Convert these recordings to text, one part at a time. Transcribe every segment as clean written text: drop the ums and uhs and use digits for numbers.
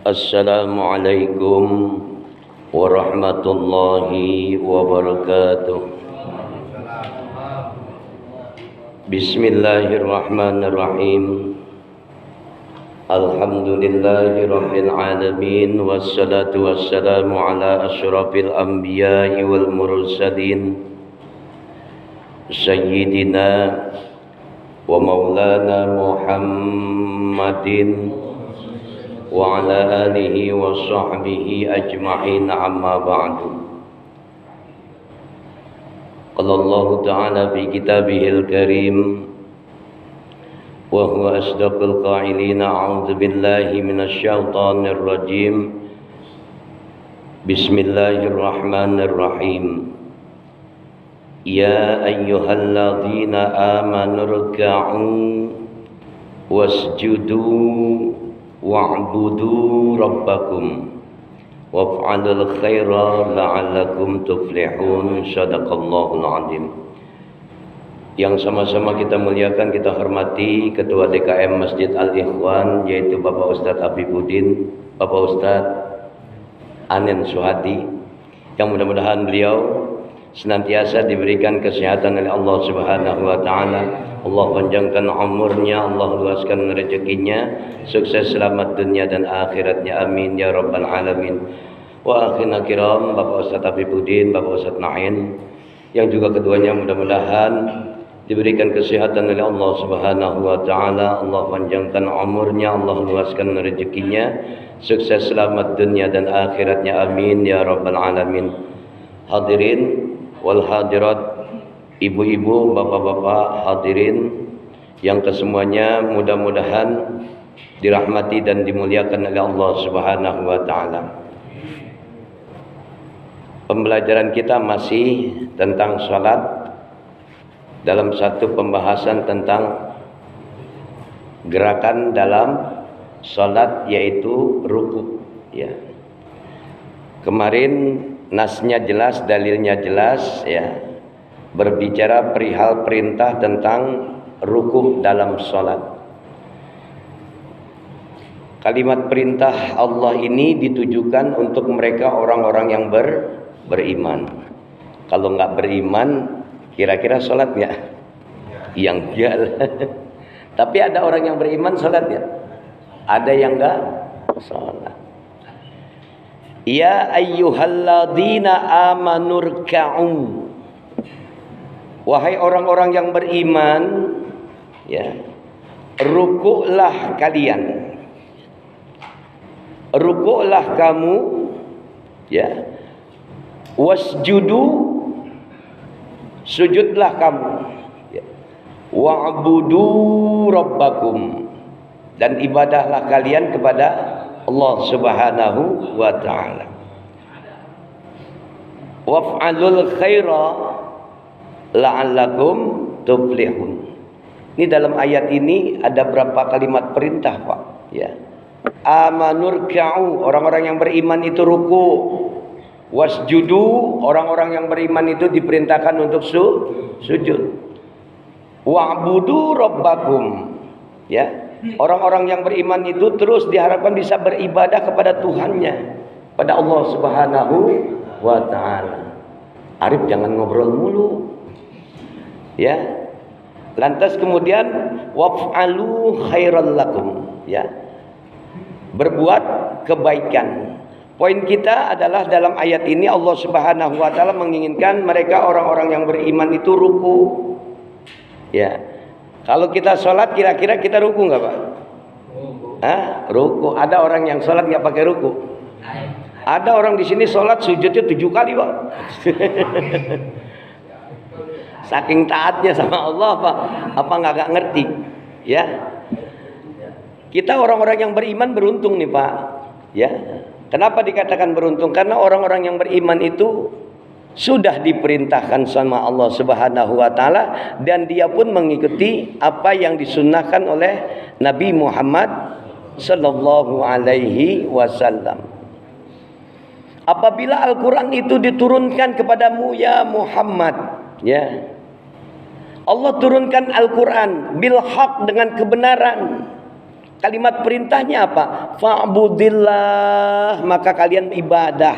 Assalamualaikum warahmatullahi wabarakatuh. Bismillahirrahmanirrahim. Alhamdulillahi rabbil alamin. Wassalatu wassalamu ala asyrafil anbiya'i wal mursalin Sayyidina wa maulana Muhammadin wa ala alihi wa sahbihi ajma'in, amma ba'du. Qala Allah ta'ala fi kitabihil karim wa huwa asdaqul qa'ilina, a'udzu billahi minasy syaithanir rajim. Bismillahirrahmanirrahim. Ya ayyuhalladzina amanu ruk'u wasjudu wa'budu rabbakum waf'alul khaira la'allakum tuflihun. Shadaqallahul azim. Yang sama-sama kita muliakan, kita hormati Ketua DKM Masjid Al-Ikhwan, yaitu Bapak Ustadz Habibuddin, Bapak Ustadz Anen Suhadi, yang mudah-mudahan beliau senantiasa diberikan kesehatan oleh Allah Subhanahu wa taala. Allah panjangkan umurnya, Allah luaskan rezekinya, sukses selamat dunia dan akhiratnya, amin ya rabbal alamin. Wa akhirna kiram, Bapak Ustadz Habibuddin, Bapak Ustadz Nain, yang juga keduanya mudah-mudahan diberikan kesehatan oleh Allah Subhanahu wa taala. Allah panjangkan umurnya, Allah luaskan rezekinya, sukses selamat dunia dan akhiratnya, amin ya rabbal alamin. Hadirin wal hadirat, ibu-ibu, bapak-bapak, hadirin yang kesemuanya mudah-mudahan dirahmati dan dimuliakan oleh Allah Subhanahu wa taala. Pembelajaran kita masih tentang salat dalam satu pembahasan tentang gerakan dalam salat, yaitu ruku, ya. Kemarin nasnya jelas, dalilnya jelas, ya. Berbicara perihal perintah tentang ruku dalam salat. Kalimat perintah Allah ini ditujukan untuk mereka orang-orang yang beriman. Kalau nggak beriman, kira-kira salat nggak? Yang enggak. Tapi ada orang yang beriman salat ya? Ada yang nggak salat. Ya ayyuhalladzina amanu ruk'u. Wahai orang-orang yang beriman, ya, rukuklah kalian. Rukuklah kamu, ya. Wasjudu, sujudlah kamu, ya. Wa'budu rabbakum, dan ibadahlah kalian kepada Allah Subhanahu wa ta'ala. Waf'alul khaira la'allakum tuflihun. Ini dalam ayat ini ada berapa kalimat perintah, Pak? Ya. Amanur ka'u, orang-orang yang beriman itu ruku. Wasjudu, orang-orang yang beriman itu diperintahkan untuk sujud. Wa'budu rabbakum, ya. Orang-orang yang beriman itu terus diharapkan bisa beribadah kepada Tuhannya, pada Allah Subhanahu wa ta'ala. Arif jangan ngobrol mulu, ya. Lantas kemudian waf'alu khairal lakum, ya. Berbuat kebaikan. Poin kita adalah dalam ayat ini Allah Subhanahu wa taala menginginkan mereka orang-orang yang beriman itu ruku. Ya. Kalau kita sholat, kira-kira kita ruku nggak, Pak? Ruku. Ada orang yang sholat nggak pakai ruku? Ada orang di sini sholat sujudnya 7 kali, Pak. Saking taatnya sama Allah, Pak. Apa nggak ngerti? Ya. Kita orang-orang yang beriman beruntung nih, Pak. Ya. Kenapa dikatakan beruntung? Karena orang-orang yang beriman itu sudah diperintahkan sama Allah Subhanahu wa taala, dan dia pun mengikuti apa yang disunnahkan oleh Nabi Muhammad sallallahu alaihi wasallam. Apabila Al-Qur'an itu diturunkan kepadamu ya Muhammad, ya. Allah turunkan Al-Qur'an bil haq, dengan kebenaran. Kalimat perintahnya apa? Fa'budillah, maka kalian ibadah.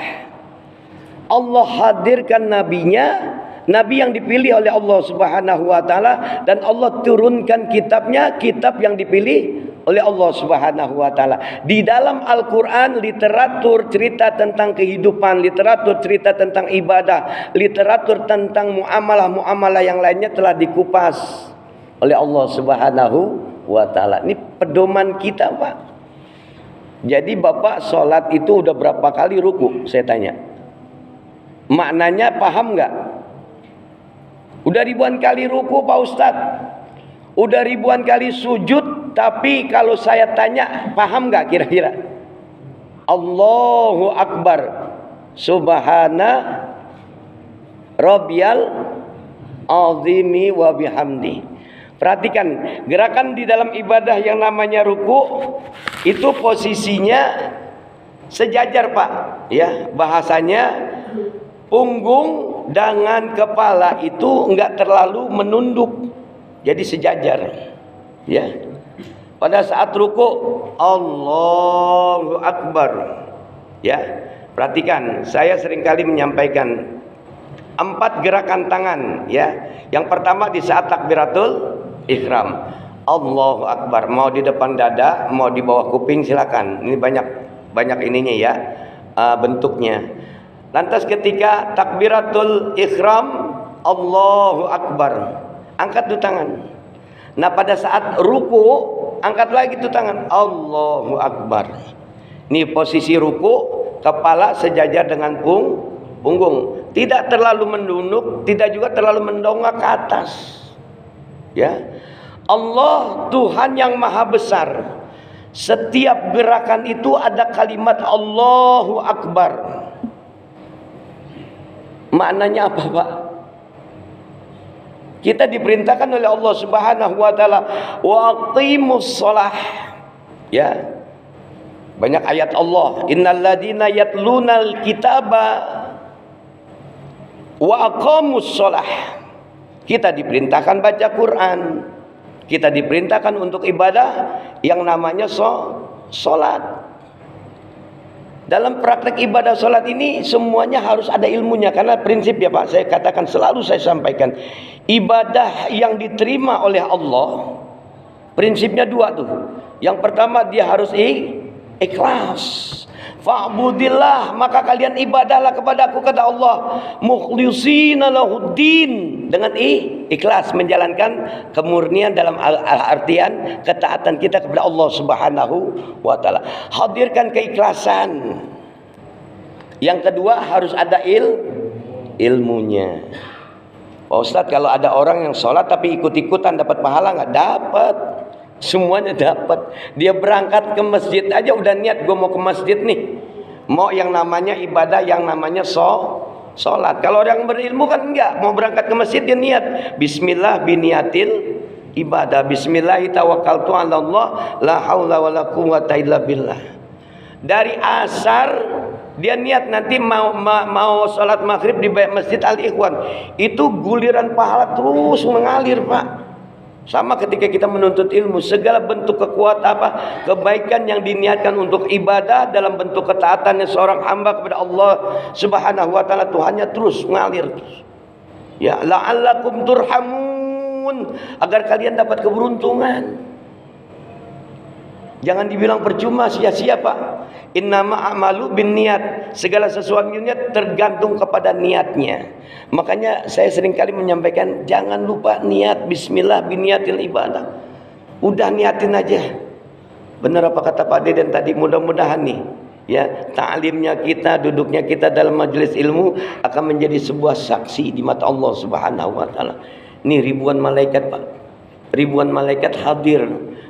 Allah hadirkan nabinya, nabi yang dipilih oleh Allah Subhanahu wa taala, dan Allah turunkan kitabnya, kitab yang dipilih oleh Allah Subhanahu wa taala. Di dalam Al-Qur'an literatur cerita tentang kehidupan, literatur cerita tentang ibadah, literatur tentang muamalah-muamalah yang lainnya telah dikupas oleh Allah Subhanahu wa taala. Ini pedoman kita, Pak. Jadi Bapak sholat itu udah berapa kali ruku? Saya tanya. Maknanya paham nggak? Udah ribuan kali ruku, Pak Ustadz. Udah ribuan kali sujud, tapi kalau saya tanya, paham nggak kira-kira? Allahu Akbar, Subhana Rabbiyal Azimi wa bihamdi. Perhatikan, gerakan di dalam ibadah yang namanya ruku itu posisinya sejajar, Pak. Ya, bahasanya punggung dengan kepala itu enggak terlalu menunduk. Jadi sejajar. Ya. Pada saat ruku, Allahu Akbar. Ya. Perhatikan, saya seringkali menyampaikan 4 gerakan tangan, ya. Yang pertama di saat takbiratul ihram, Allahu Akbar, mau di depan dada, mau di bawah kuping silakan. Ini banyak ininya ya, bentuknya. Lantas ketika takbiratul ihram, Allahu Akbar, angkat tuh tangan. Nah pada saat ruku, angkat lagi tuh tangan, Allahu Akbar. Ini posisi ruku, kepala sejajar dengan punggung, tidak terlalu menunduk, tidak juga terlalu mendongak ke atas. Ya, Allah Tuhan yang maha besar. Setiap gerakan itu ada kalimat Allahu Akbar. Maknanya apa, Pak? Kita diperintahkan oleh Allah Subhanahu wa taala wa aqimus shalah. Ya. Banyak ayat Allah, innalladzina yatlunal kitaba wa aqamus shalah. Kita diperintahkan baca Quran. Kita diperintahkan untuk ibadah yang namanya sholat. Dalam praktek ibadah sholat ini semuanya harus ada ilmunya. Karena prinsip ya Pak, saya katakan selalu saya sampaikan, ibadah yang diterima oleh Allah prinsipnya 2 tuh. Yang pertama dia harus ikhlas. Fa'budillah, maka kalian ibadahlah kepadaku, kata Allah, mukhlishina lahuddin, dengan ikhlas, menjalankan kemurnian dalam artian ketaatan kita kepada Allah Subhanahu wa taala. Hadirkan keikhlasan. Yang kedua harus ada ilmunya. Pak Ustadz, kalau ada orang yang sholat tapi ikut-ikutan dapat pahala nggak? Dapat. Semuanya dapat. Dia berangkat ke masjid aja udah niat, gue mau ke masjid nih, mau yang namanya ibadah, yang namanya sholat. Kalau orang berilmu kan enggak, mau berangkat ke masjid dia niat bismillah biniatil ibadah, bismillahi tawakkaltu ala Allah la haula wala quwwata illa billah. Dari asar dia niat nanti mau sholat maghrib di masjid Al-Ikhwan, itu guliran pahala terus mengalir, Pak. Sama ketika kita menuntut ilmu, segala bentuk kebaikan yang diniatkan untuk ibadah dalam bentuk ketaatannya seorang hamba kepada Allah Subhanahu wa taala, Tuhannya terus ngalir terus. Ya, la'allakum turhamun, agar kalian dapat keberuntungan. Jangan dibilang percuma, sia-sia, Pak. Innama a'malu binniyat, segala sesuatunya tergantung kepada niatnya. Makanya saya seringkali menyampaikan, jangan lupa niat, bismillah biniatil ibadah. Udah niatin aja. Benar apa kata Pak Deden tadi, mudah-mudahan nih ya, ta'limnya kita, duduknya kita dalam majelis ilmu akan menjadi sebuah saksi di mata Allah Subhanahu wa taala. Ini ribuan malaikat, Pak. Ribuan malaikat hadir.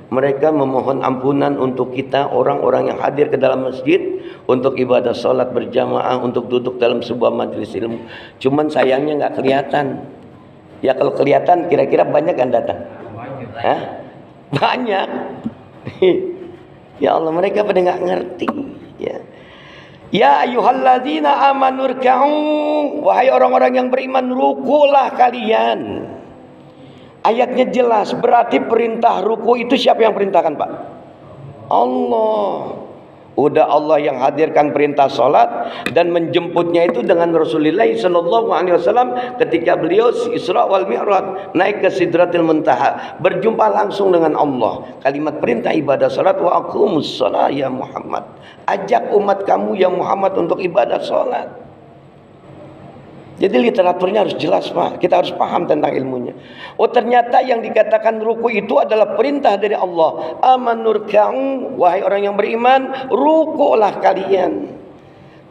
Mereka memohon ampunan untuk kita, orang-orang yang hadir ke dalam masjid untuk ibadah sholat berjamaah, untuk duduk dalam sebuah majelis ilmu. Cuman sayangnya nggak kelihatan. Ya kalau kelihatan kira-kira banyak kan datang? Hah? Banyak. Ya Allah, mereka pada nggak ngerti. Ya ayyuhalladzina amanu ruk'u, wahai orang-orang yang beriman, rukulah kalian. Ayatnya jelas, berarti perintah ruku itu siapa yang perintahkan, Pak? Allah. Udah Allah yang hadirkan perintah salat dan menjemputnya itu dengan Rasulullah sallallahu alaihi wasallam ketika beliau Isra wal Mi'raj, naik ke Sidratil Muntaha, berjumpa langsung dengan Allah. Kalimat perintah ibadah salat, wa aqimus shalah ya Muhammad. Ajak umat kamu ya Muhammad untuk ibadah salat. Jadi literaturnya harus jelas, Pak. Kita harus paham tentang ilmunya. Oh, ternyata yang dikatakan ruku itu adalah perintah dari Allah. Amanurka'u, wahai orang yang beriman, rukulah kalian.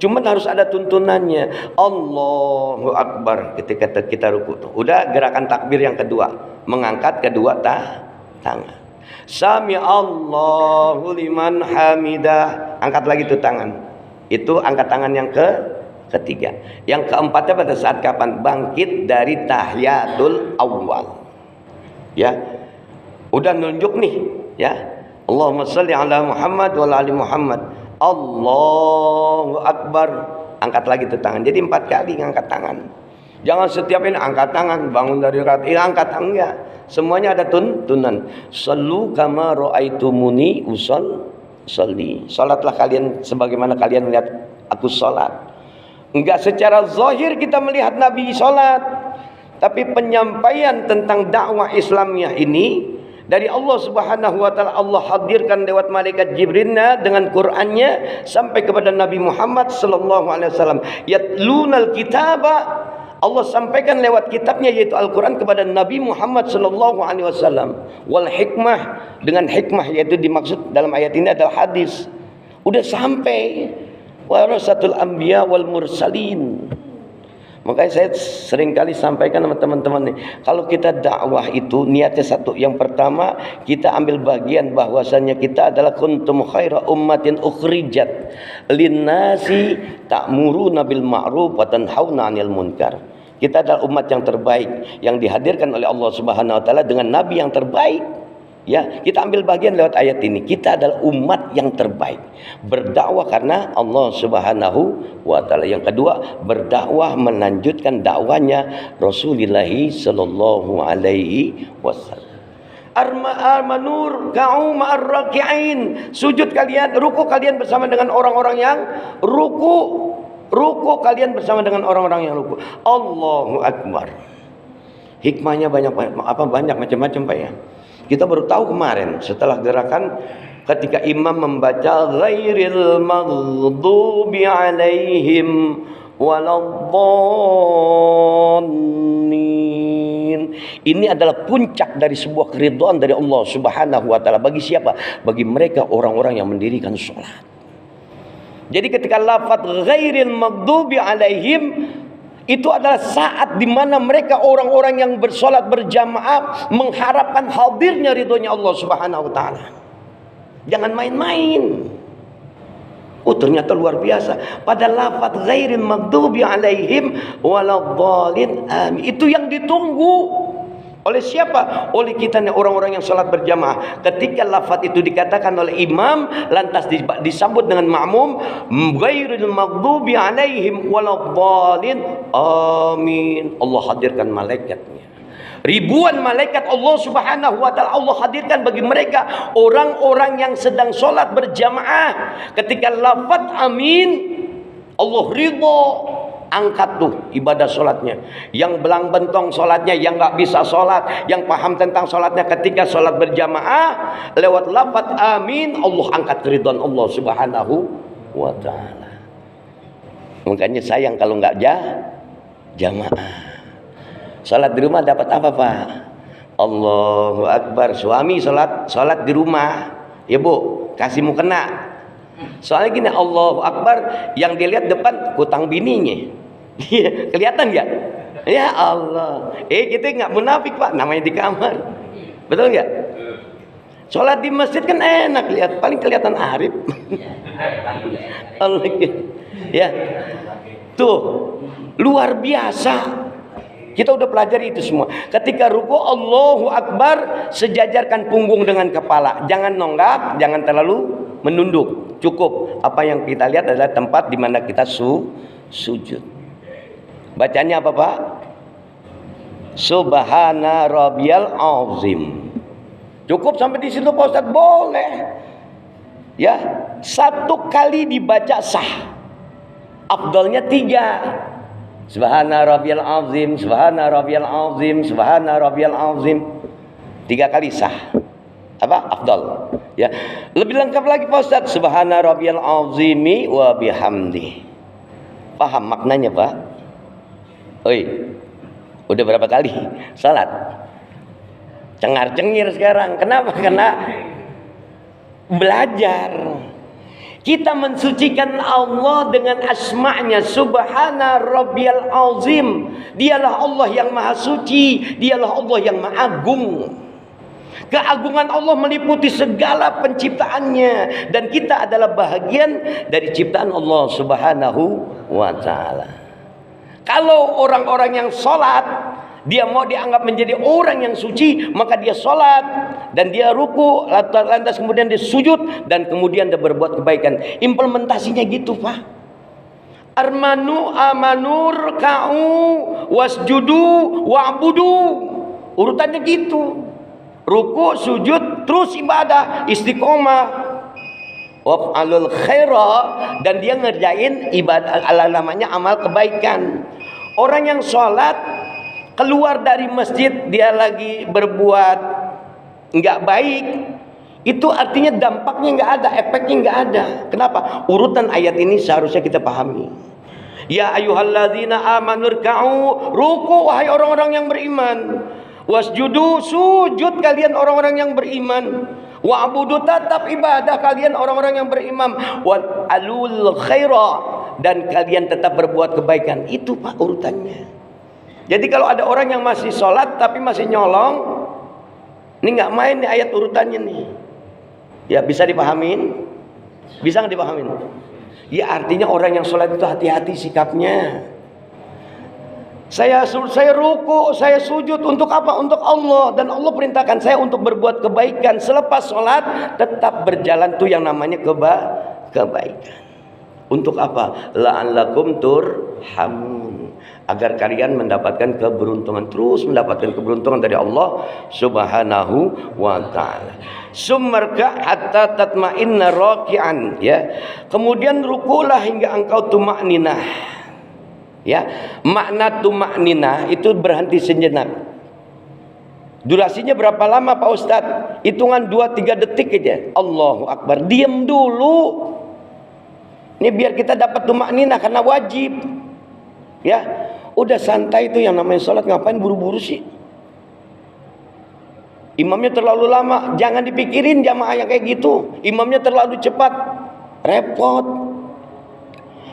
Cuman harus ada tuntunannya. Allahu Akbar ketika kita ruku. Udah gerakan takbir yang kedua, mengangkat kedua tangan. Sami Allahu liman hamidah. Angkat lagi tuh tangan. Itu angkat tangan yang ketiga. Yang keempatnya pada saat kapan? Bangkit dari tahiyatul awal. Ya. Udah nunjuk nih, ya. Allahumma shalli ala Muhammad wa ala ali Muhammad. Allahu Akbar. Angkat lagi tuh tangan. Jadi 4 kali ngangkat tangan. Jangan setiap ini angkat tangan, bangun dari rakaat ini angkat tangan, enggak. Semuanya ada tuntunan. Sallu kama raaitumuni usolli. Salatlah kalian sebagaimana kalian melihat aku salat. Enggak secara zahir kita melihat Nabi sholat, tapi penyampaian tentang dakwah Islamiyah ini dari Allah Subhanahu wa taala, Allah hadirkan lewat malaikat Jibrilnya dengan Qur'annya sampai kepada Nabi Muhammad sallallahu alaihi wasallam. Yatlunal kitaba, Allah sampaikan lewat kitabnya yaitu Al-Qur'an kepada Nabi Muhammad sallallahu alaihi wasallam. Wal hikmah, dengan hikmah yaitu dimaksud dalam ayat ini adalah hadis. Udah sampai warasatul anbiya wal mursalin. Makanya saya sering kali sampaikan sama teman-teman nih, kalau kita dakwah itu niatnya satu. Yang pertama, kita ambil bagian bahwasanya kita adalah kuntum khaira ummatin ukhrijat linnasi ta'muruna bil ma'ruf wa tanhauna 'anil munkar. Kita adalah umat yang terbaik yang dihadirkan oleh Allah Subhanahu wa taala dengan nabi yang terbaik. Ya, kita ambil bagian lewat ayat ini. Kita adalah umat yang terbaik. Berdakwah karena Allah Subhanahu wa taala. Yang kedua, berdakwah melanjutkan dakwanya Rasulullah sallallahu alaihi wasallam. Armanur ka'u ma'ar raki'in. Sujud kalian, ruku kalian bersama dengan orang-orang yang ruku. Ruku kalian bersama dengan orang-orang yang ruku. Allahu Akbar. Hikmahnya banyak macam-macam, Pak, ya. Kita baru tahu kemarin setelah gerakan ketika imam membaca ghairil maghdubi alaihim waladdallin. Ini adalah puncak dari sebuah keridhaan dari Allah Subhanahu wa taala bagi siapa? Bagi mereka orang-orang yang mendirikan salat. Jadi ketika lafaz ghairil maghdubi alaihim itu adalah saat di mana mereka orang-orang yang bersolat berjamaah mengharapkan hadirnya ridhonya Allah Subhanahu wa taala. Jangan main-main. Oh, ternyata luar biasa. Pada lafaz ghairil maghdubi alaihim waladdallin, amin. Itu yang ditunggu. Oleh siapa? Oleh kita nih orang-orang yang salat berjamaah. Ketika lafaz itu dikatakan oleh imam, lantas disambut dengan makmum, ghairil maghdubi alaihim waladdallin, amin. Allah hadirkan malaikatnya. Ribuan malaikat Allah Subhanahu wa taala Allah hadirkan bagi mereka orang-orang yang sedang salat berjamaah. Ketika lafaz amin, Allah ridha. Angkat tuh ibadah sholatnya. Yang belang bentong sholatnya, yang gak bisa sholat, yang paham tentang sholatnya ketika sholat berjamaah, lewat lafaz amin, Allah angkat keridhaan Allah Subhanahu wa ta'ala. Makanya sayang kalau gak jamaah. Sholat di rumah dapat apa, Pak? Allahu Akbar. Suami sholat di rumah, ya Bu, kasih mukena. Soalnya gini, Allahu Akbar, yang dilihat depan kutang bininya. Kelihatan nggak? Ya Allah, kita nggak munafik, Pak, namanya di kamar, betul nggak? Sholat di masjid kan enak lihat, paling kelihatan arif. Allah, ya, tuh luar biasa. Kita udah pelajari itu semua. Ketika ruku Allahu Akbar, sejajarkan punggung dengan kepala. Jangan nonggak, jangan terlalu menunduk. Cukup. Apa yang kita lihat adalah tempat di mana kita sujud. Bacanya apa, Pak? Subhana rabbiyal azim. Cukup sampai di situ, Pak Ustaz? Boleh. Ya, 1 kali dibaca sah. Afdalnya 3. Subhana rabbiyal azim, subhana rabbiyal azim, subhana rabbiyal azim. 3 kali sah. Apa? Afdal. Ya. Lebih lengkap lagi Pak Ustaz, subhana rabbiyal azimi wa bihamdi. Paham maknanya, Pak? Oi. Udah berapa kali salat? Cengar-cengir sekarang. Kenapa? Karena belajar. Kita mensucikan Allah dengan asma'nya. Subhana rabbiyal azim. Dialah Allah yang maha suci. Dialah Allah yang maha agung. Keagungan Allah meliputi segala penciptaannya. Dan kita adalah bahagian dari ciptaan Allah subhanahu wa ta'ala. Kalau orang-orang yang sholat, dia mau dianggap menjadi orang yang suci, maka dia sholat dan dia ruku, lantas kemudian dia sujud dan kemudian dia berbuat kebaikan. Implementasinya gitu, Pak. Amanur ka'u wasjudu wa'budu. Urutannya gitu. Ruku, sujud, terus ibadah, istiqomah. Waf'alul khaira, dan dia ngerjain ibadah, namanya amal kebaikan. Orang yang sholat keluar dari masjid dia lagi berbuat nggak baik, itu artinya dampaknya nggak ada, efeknya nggak ada. Kenapa? Urutan ayat ini seharusnya kita pahami. Ya ayyuhalladzina amanu rka'u, ruku wahai orang-orang yang beriman. Wasjudu, sujud kalian orang-orang yang beriman. Wa'budu, tetap ibadah kalian orang-orang yang beriman. Wa'alul khaira, dan kalian tetap berbuat kebaikan. Itu Pak urutannya. Jadi kalau ada orang yang masih sholat tapi masih nyolong, ini nggak main nih ayat urutannya nih. Ya bisa dipahamin? Bisa nggak dipahamin? Ya artinya orang yang sholat itu hati-hati sikapnya. Saya ruku, saya sujud untuk apa? Untuk Allah. Dan Allah perintahkan saya untuk berbuat kebaikan. Selepas sholat tetap berjalan tuh yang namanya kebaikan. Untuk apa? La'allakum turhamun, agar kalian mendapatkan keberuntungan, terus mendapatkan keberuntungan dari Allah subhanahu wa ta'ala. Summarka hatta tatma'inna raki'an, ya. Kemudian rukulah hingga engkau tuma'ninah. Ya, makna tuma'ninah itu berhenti sejenak. Durasinya berapa lama Pak Ustadz? Hitungan 2-3 detik aja. Allahu Akbar, diam dulu. Ini biar kita dapat tuma'ninah karena wajib. Ya, udah santai itu yang namanya sholat, ngapain buru-buru sih? Imamnya terlalu lama, jangan dipikirin jamaah yang kayak gitu. Imamnya terlalu cepat, repot.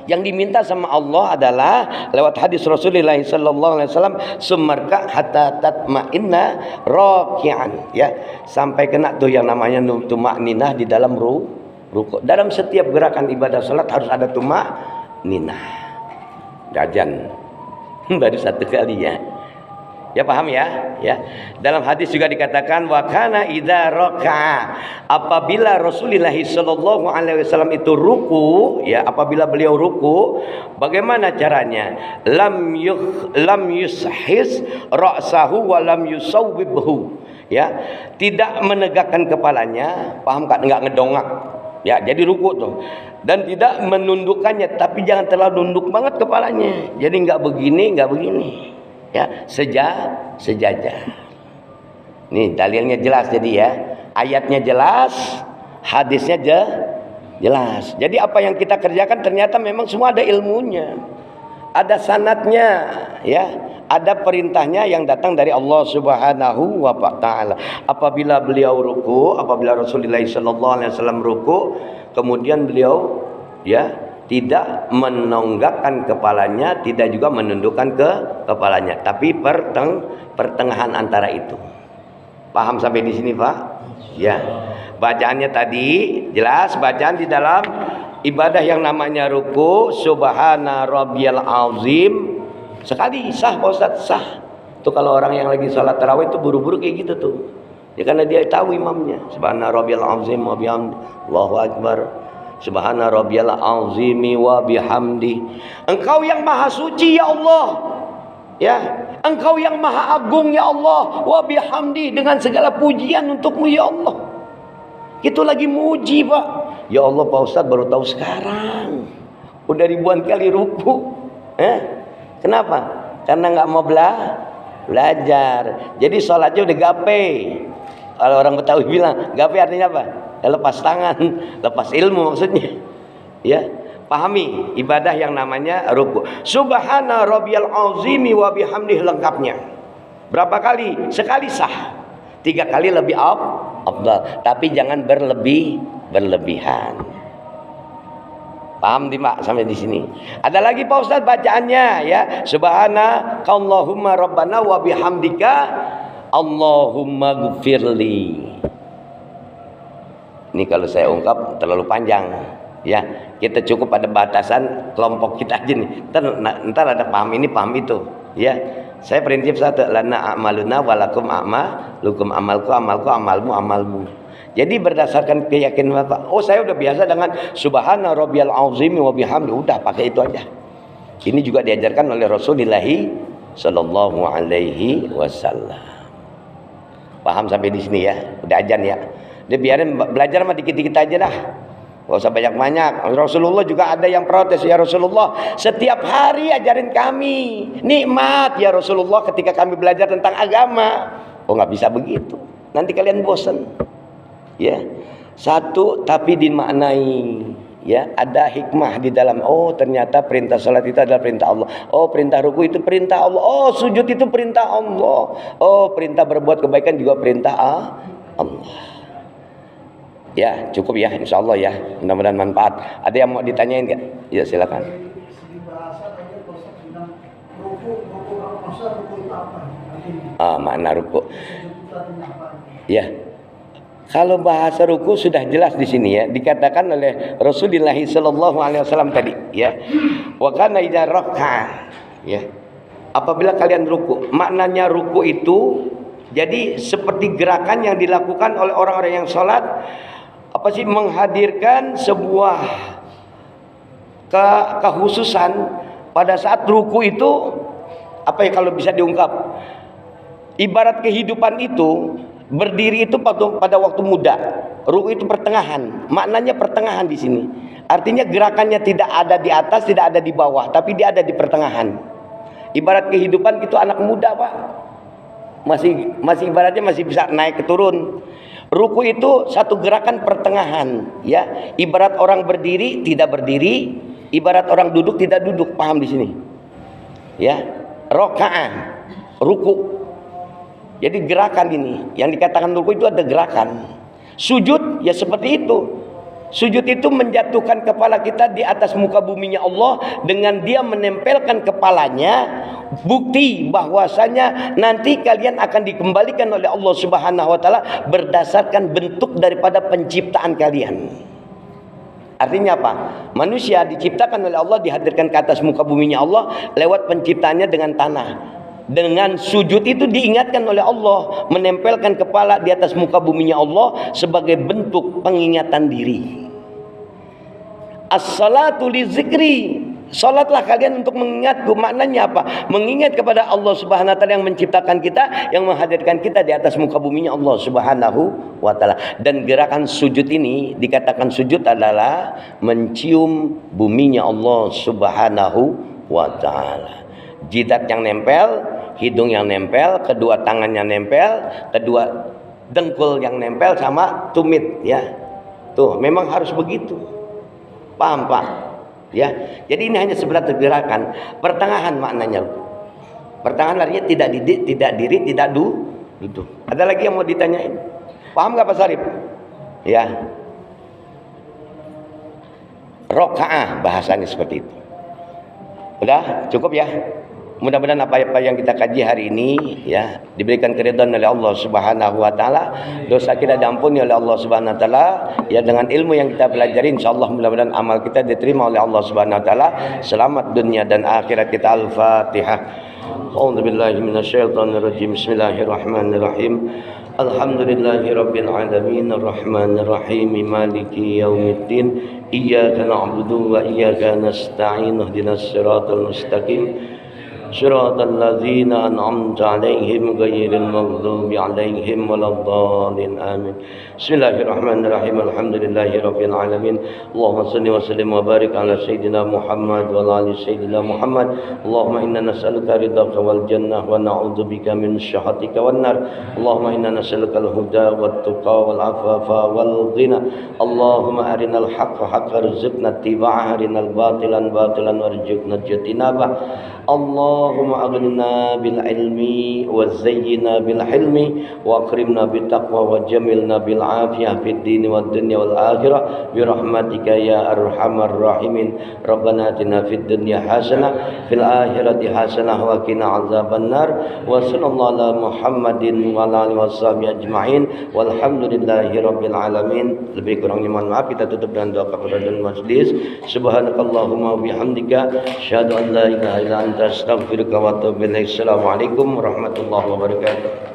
Yang diminta sama Allah adalah lewat hadis Rasulullah sallallahu alaihi wasallam, sumarka hatta tatma'inna raki'an, ya, sampai kena tuh yang namanya tuma'ninah di dalam ruku. Dalam setiap gerakan ibadah salat harus ada tuma'ninah. Jajan baru 1 kali, ya. Ya paham ya? Ya. Dalam hadis juga dikatakan wa kana idza raka'a, apabila Rasulullah sallallahu alaihi wasallam itu ruku, ya, apabila beliau ruku, bagaimana caranya? Lam yushis ra'sahu wa lam yusawwibhu. Ya, tidak menegakkan kepalanya, paham kan? Enggak ngedongak. Ya, jadi ruku tuh. Dan tidak menundukkannya, tapi jangan terlalu nunduk banget kepalanya. Jadi enggak begini, enggak begini. Ya, sejajar. Nih dalilnya jelas jadi, ya. Ayatnya jelas, hadisnya jelas. Jadi apa yang kita kerjakan ternyata memang semua ada ilmunya. Ada sanadnya, ya. Ada perintahnya yang datang dari Allah Subhanahu wa ta'ala. Apabila beliau ruku, apabila Rasulullah sallallahu alaihi wasallam ruku, kemudian beliau, ya, tidak menonggakkan kepalanya, tidak juga menundukkan kepalanya, tapi pertengahan antara itu. Paham sampai di sini, Pak? Ya. Bacaannya tadi jelas, bacaan di dalam ibadah yang namanya ruku, subhana rabbiyal azim, sekali sah Pak Ustaz, sah. Itu kalau orang yang lagi sholat tarawih itu buru-buru kayak gitu tuh. Ya karena dia tahu imamnya. Subhana rabbiyal azim wa bihamdi, Allahu akbar. Subhana rabbiyal azimi wa bihamdi. Engkau yang maha suci ya Allah, ya, Engkau yang maha agung ya Allah, wa bihamdi, dengan segala pujian untukmu ya Allah. Itu lagi muji, Pak. Ya Allah Pak Ustadz baru tahu sekarang. Udah ribuan kali ruku. Kenapa? Karena nggak mau belajar. Jadi sholatnya udah gape. Kalau orang Betawi bilang gape artinya apa? Ya, lepas tangan, lepas ilmu maksudnya. Ya, pahami ibadah yang namanya ruku. Subhana rabbiyal azimi wa bihamdihi lengkapnya. Berapa kali? Sekali sah. 3 kali lebih afdal. Tapi jangan berlebihan. Paham Pak sampai di sini? Ada lagi Pak Ustaz bacaannya ya. Subhana Allahumma rabbana wa bihamdika Allahumma gfirli. Ini kalau saya ungkap terlalu panjang. Ya, kita cukup pada batasan kelompok kita aja nih. Ntar ada paham ini, paham itu. Ya, saya prinsip satu, lana a'maluna walakum a'malukum, amalku amalmu amalmu. Jadi berdasarkan keyakinan Bapak, oh saya udah biasa dengan subhana rabbiyal azim wa bihamdi, udah pakai itu aja. Ini juga diajarkan oleh Rasulullah sallallahu alaihi wasallam. Paham sampai di sini ya? Udah ajan ya. Dia biarin belajar mah dikit-dikit aja dah. Gak usah banyak-banyak. Rasulullah juga ada yang protes, ya Rasulullah setiap hari ajarin kami nikmat ya Rasulullah ketika kami belajar tentang agama. Oh nggak bisa begitu, nanti kalian bosan. Ya, satu tapi dimaknai. Ya, ada hikmah di dalam. Oh ternyata perintah salat itu adalah perintah Allah. Oh perintah ruku itu perintah Allah. Oh sujud itu perintah Allah. Oh perintah berbuat kebaikan juga perintah Allah. Ya cukup ya, insya Allah ya, mudah-mudahan manfaat. Ada yang mau ditanyain nggak? Ya silakan. Makna ruku. Ya, kalau bahasa ruku sudah jelas di sini ya, dikatakan oleh Rasulullah sallallahu alaihi wasallam tadi ya. Wa kana idza raka'a ya. Apabila kalian ruku, maknanya ruku itu jadi seperti gerakan yang dilakukan oleh orang-orang yang sholat. Apa sih, menghadirkan sebuah kekhususan pada saat ruku itu. Apa ya kalau bisa diungkap, ibarat kehidupan itu berdiri itu pada waktu muda, ruku itu pertengahan, maknanya pertengahan di sini. Artinya gerakannya tidak ada di atas, tidak ada di bawah, tapi dia ada di pertengahan. Ibarat kehidupan itu anak muda Pak, masih ibaratnya masih bisa naik ke turun. Ruku itu satu gerakan pertengahan ya. Ibarat orang berdiri tidak berdiri, ibarat orang duduk tidak duduk. Paham di sini? Ya. Roka'ah, ruku. Jadi gerakan ini yang dikatakan ruku itu ada gerakan. Sujud ya seperti itu. Sujud itu menjatuhkan kepala kita di atas muka buminya Allah dengan dia menempelkan kepalanya, bukti bahwasanya nanti kalian akan dikembalikan oleh Allah Subhanahu wa taala berdasarkan bentuk daripada penciptaan kalian. Artinya apa? Manusia diciptakan oleh Allah, dihadirkan ke atas muka buminya Allah lewat penciptaannya dengan tanah. Dengan sujud itu diingatkan oleh Allah, menempelkan kepala di atas muka buminya Allah sebagai bentuk pengingatan diri. As-salatu li zikri, salatlah kalian untuk mengingatku. Maknanya apa? Mengingat kepada Allah Subhanahu wa taala yang menciptakan kita, yang menghadirkan kita di atas muka buminya Allah Subhanahu wa taala. Dan gerakan sujud ini dikatakan sujud adalah mencium buminya Allah Subhanahu wa taala. Jidat yang nempel, hidung yang nempel, kedua tangannya nempel, kedua dengkul yang nempel sama tumit ya. Tuh, memang harus begitu. Paham Pak? Ya. Jadi ini hanya sebatas gerakan pertengahan maknanya. Pertengahan artinya tidak diri, tidak duduk. Ada lagi yang mau ditanyain? Paham enggak Pak Sarip? Ya. Roka'ah bahasanya seperti itu. Udah cukup ya. Mudah-mudahan apa yang kita kaji hari ini ya diberikan keridhaan oleh Allah Subhanahu wa taala, dosa kita diampuni oleh Allah Subhanahu wa taala ya, dengan ilmu yang kita pelajari insyaallah mudah-mudahan amal kita diterima oleh Allah Subhanahu wa taala. Selamat dunia dan akhirat kita. Al-Fatihah. A'udzubillahi minasyaitonirrajim. Bismillahirrahmanirrahim. Alhamdulillahirabbil alamin arrahmanir rahim maliki yaumiddin. Iyyaka na'budu wa iyyaka nasta'in ihdinas siratal mustaqim صراط الذين أنعمت عليهم غير المغضوب عليهم ولا الضالين آمين. بسم الله الرحمن الرحيم. الحمد لله رب العالمين. اللهم صل وسلم وبارك على سيدنا محمد وعلى آل سيدنا محمد. اللهم إنا نسألك رضاك والجنة ونعوذ بك من سخطك والنار. اللهم إنا نسألك الهدى والتقى والعفاف والغنى. اللهم أرنا الحق حقا وارزقنا اتباعه، أرنا الباطل باطلا وارزقنا اجتنابه. اللهم أغننا بالعلم وزينا بالحلم وأكرمنا بالتقوى وجملنا بالعافية في الدين والدنيا والآخرة برحمتك يا أرحم الراحمين. ربنا آتنا في الدنيا حسنة في الآخرة حسنة وقنا عذاب النار. وصلى الله على محمد وعلى آله وصحبه أجمعين والحمد لله رب العالمين. Lebih kurangnya mohon maaf. Kita tutup dengan doa kafaratul majlis. Subhanakallahumma wa bihamdika asyhadu an la ilaha illa anta astaghfiruka wa atubu ilaik. Assalamualaikum warahmatullahi wabarakatuh.